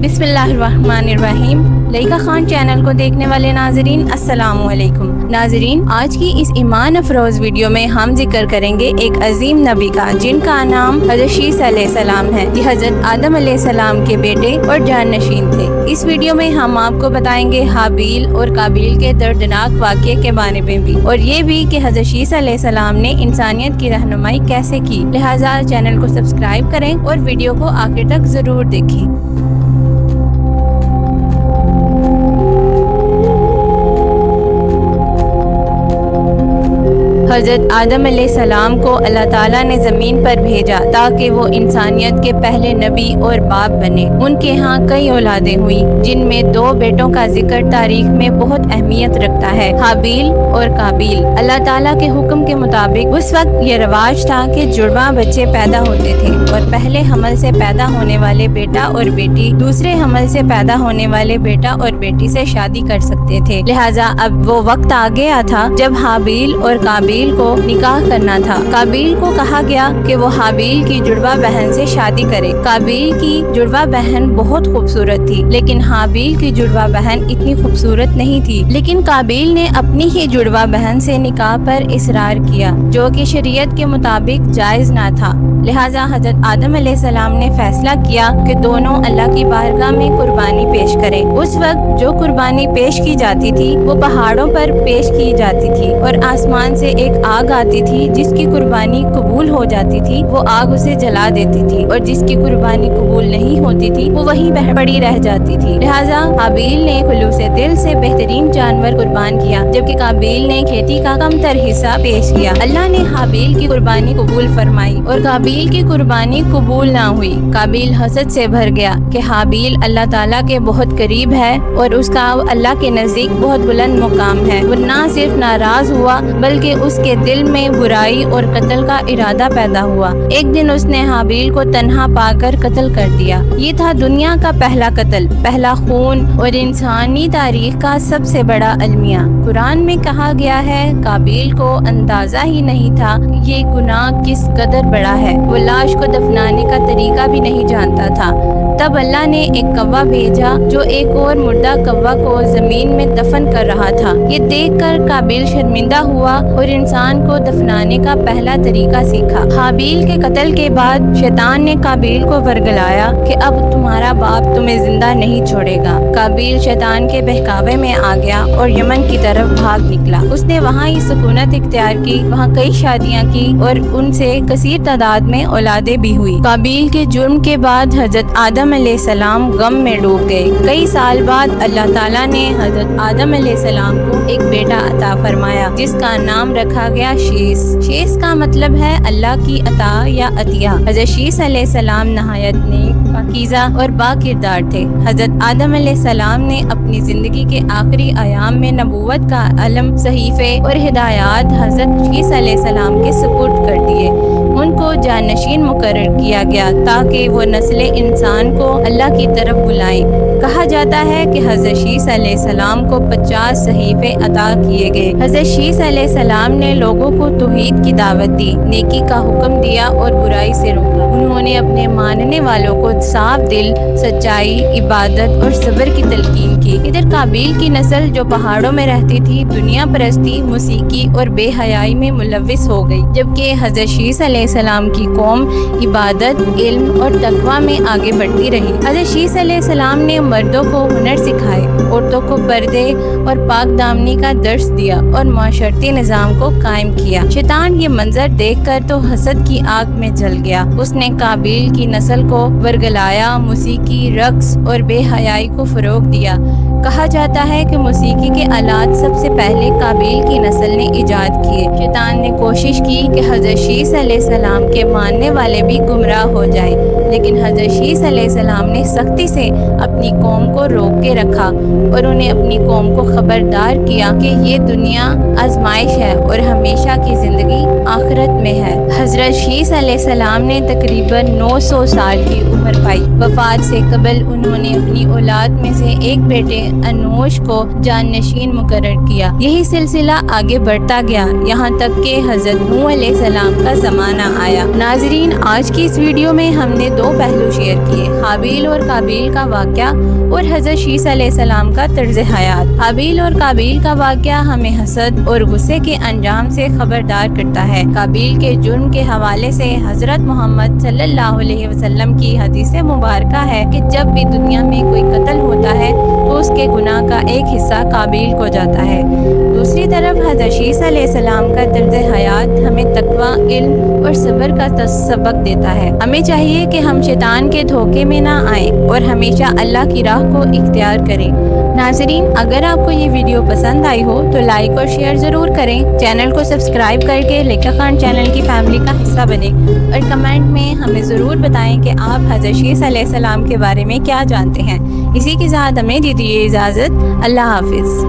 बिस्मिल्लाहिर्रहमानिर्रहीम। लइका खान चैनल को देखने वाले नाजरीन अस्सलामु अलैकुम। नाजरीन, आज की इस ईमान अफरोज वीडियो में हम जिक्र करेंगे एक अजीम नबी का, जिनका नाम हज़रत शीस अलैहिस्सलाम है। ये हज़रत आदम अलैहिस्सलाम के बेटे और जाननशीन थे। इस वीडियो में हम आपको बताएंगे हाबील और काबील के दर्दनाक वाक़ये के बारे में भी, और ये भी कि हज़रत शीस अलैहिस्सलाम ने इंसानियत की रहनुमाई कैसे की। लिहाजा चैनल को सब्सक्राइब करें और वीडियो को आखिर तक ज़रूर देखें। हज़रत आदम अलैहिस्सलाम को अल्लाह ताला ने ज़मीन पर भेजा ताकि वो इंसानियत के पहले नबी और बाप बने। उनके यहाँ कई औलादें हुई, जिनमें 2 बेटों का जिक्र तारीख में बहुत अहमियत रखता है, हाबील और काबील। अल्लाह ताला के हुक्म के मुताबिक उस वक्त ये रवाज था कि जुड़वा बच्चे पैदा होते थे, और पहले हमल से पैदा होने वाले बेटा और बेटी दूसरे हमल से पैदा होने वाले बेटा और बेटी से शादी कर सकते थे। लिहाजा अब वो वक्त आ गया था जब हाबील और काबील को निकाह करना था। काबील को कहा गया कि वो हाबील की जुड़वा बहन से शादी करे। काबील की जुड़वा बहन बहुत खूबसूरत थी, लेकिन हाबील की जुड़वा बहन इतनी खूबसूरत नहीं थी। लेकिन काबील ने अपनी ही जुड़वा बहन से निकाह पर इसरार किया, जो कि शरीयत के मुताबिक जायज ना था। लिहाजा हज़रत आदम अलैहिस्सलाम ने फैसला किया कि दोनों अल्लाह की बारगाह में कुर्बानी पेश करें। उस वक्त जो कुर्बानी पेश की जाती थी वो पहाड़ों पर पेश की जाती थी, और आसमान से एक आग आती थी। जिसकी कुर्बानी कबूल हो जाती थी वो आग उसे जला देती थी, और जिसकी कुर्बानी कबूल नहीं होती थी वो वहीं पड़ी रह जाती थी। लिहाजा हाबील ने खुलूसे दिल से बेहतरीन जानवर कुर्बान किया, जबकि काबील ने खेती का कमतर हिस्सा पेश किया। अल्लाह ने हाबील की कुर्बानी कबूल फरमाई और काबील की कुर्बानी कबूल ना हुई। काबील हसद से भर गया कि हाबील अल्लाह ताला के बहुत करीब है और उसका अल्लाह के नजदीक बहुत बुलंद मुकाम है। वो ना सिर्फ नाराज हुआ बल्कि उसके दिल में बुराई और कत्ल का इरादा पैदा हुआ। एक दिन उसने हाबील को तन्हा पाकर कत्ल कर दिया। ये था दुनिया का पहला कत्ल, पहला खून और इंसानी तारीख का सबसे बड़ा अलमिया। कुरान में कहा गया है, काबील को अंदाजा ही नहीं था ये गुनाह किस कदर बड़ा है। वो लाश को दफनाने का तरीका भी नहीं जानता था। तब अल्लाह ने एक कौवा भेजा जो एक और मुर्दा कौवा को जमीन में दफन कर रहा था। ये देखकर काबील शर्मिंदा हुआ और इंसान को दफनाने का पहला तरीका सीखा। हाबील के कत्ल के बाद शैतान ने काबील को वर्गलाया कि अब तुम्हारा बाप तुम्हें जिंदा नहीं छोड़ेगा। काबील शैतान के बहकावे में आ गया और यमन की तरफ भाग निकला। उसने वहाँ ही सुकूनत इख्तियार की, वहाँ कई शादियाँ की और उनसे कसीर तादाद में औलादे भी हुई। काबील के जुर्म के बाद हजरत आदम अलैहिस्सलाम गम में डूब गए। कई साल बाद अल्लाह ताला ने हजरत आदम अलैहिस्सलाम को एक बेटा अता फरमाया, जिसका नाम रखा गया शीस। शीस का मतलब है अल्लाह की अता या अतिया। हजरत शीस अलैहिस्सलाम नहायत नेक, पाकीज़ा और बाकिरदार थे। हजरत आदम अलैहिस्सलाम ने अपनी जिंदगी के आखिरी अयाम में नबूवत का अलम, सहीफे और हिदायत हजरत शीस अलैहिस्सलाम के सुपुर्द कर दिए। उनको जाननशीन मुकर्रर किया गया ताकि वो नस्ल इंसान को अल्लाह की तरफ बुलाएं। कहा जाता है कि हज़रत शीस अलैहिस्सलाम को 50 सहीफे अता किए गए। हज़रत शीस अलैहिस्सलाम ने लोगों को तौहीद की दावत दी, नेकी का हुक्म दिया और बुराई से रोका। उन्होंने अपने मानने वालों को साफ दिल, सच्चाई, इबादत और सब्र की तलकीन की। इधर काबील की नस्ल जो पहाड़ों में रहती थी, दुनिया परस्ती, मौसीकी और बेहयाई में मुलव्विस हो गई, जबकि हज़रत शीस अलैहिस्सलाम की कौम इबादत, इल्म और तकवा में आगे बढ़ती रही। हज़रत शीस अलैहिस्सलाम ने मर्दों को हुनर सिखाए, औरतों को पर्दे और पाक दामनी का दर्स दिया और माशरती निज़ाम को कायम किया। शैतान ये मंजर देखकर तो हसद की आग में जल गया। उसने काबील की नस्ल को वर्गलाया, मौसीकी, रक्स और बेहयाई को फरोग दिया। कहा जाता है कि मौसीकी के आलात सबसे पहले काबील की नस्ल ने इजाद किए। शैतान ने कोशिश की कि हज़रत शीस अलैहिस्सलाम के मानने वाले भी गुमराह हो जाए, लेकिन हज़रत शीस अलैहिस्सलाम ने सख्ती से अपनी कौम को रोक के रखा और उन्हें अपनी कौम को खबरदार किया कि ये दुनिया आजमाइश है और हमेशा की ज़िंदगी आखिरत में है। हज़रत शीस अलैहिस्सलाम ने तकरीबन 900 साल की उम्र पाई। वफ़ात से कबल उन्होंने अपनी औलाद में से एक बेटे अनोश को जाननशीन मुकर्रर किया। यही सिलसिला आगे बढ़ता गया, यहाँ तक कि हज़रत नूह अलैहिस्सलाम का ज़माना आया। नाज़रीन, आज की इस वीडियो में हमने 2 دو پہلو شیئر کیے، حابیل اور قابیل کا واقعہ اور حضرت شیس علیہ السلام کا طرز حیات۔ حابیل اور قابیل کا واقعہ ہمیں حسد اور غصے کے انجام سے خبردار کرتا ہے۔ قابیل کے جرم کے حوالے سے حضرت محمد صلی اللہ علیہ وسلم کی حدیث مبارکہ ہے کہ جب بھی دنیا میں کوئی قتل ہوتا ہے تو اس کے گناہ کا ایک حصہ قابیل کو جاتا ہے۔ دوسری طرف حضرت شیس علیہ السلام کا طرز حیات ہمیں تقوی، علم اور صبر کا سبق دیتا ہے۔ ہمیں چاہیے کہ ہم شیطان کے دھوکے میں نہ آئیں اور ہمیشہ اللہ کی راہ کو اختیار کریں۔ ناظرین، اگر آپ کو یہ ویڈیو پسند آئی ہو تو لائک اور شیئر ضرور کریں، چینل کو سبسکرائب کر کے لکھا خان چینل کی فیملی کا حصہ بنیں اور کمنٹ میں ہمیں ضرور بتائیں کہ آپ حضرت شیس علیہ السلام کے بارے میں کیا جانتے ہیں۔ اسی کے ساتھ ہمیں دیجیے اجازت۔ اللہ حافظ۔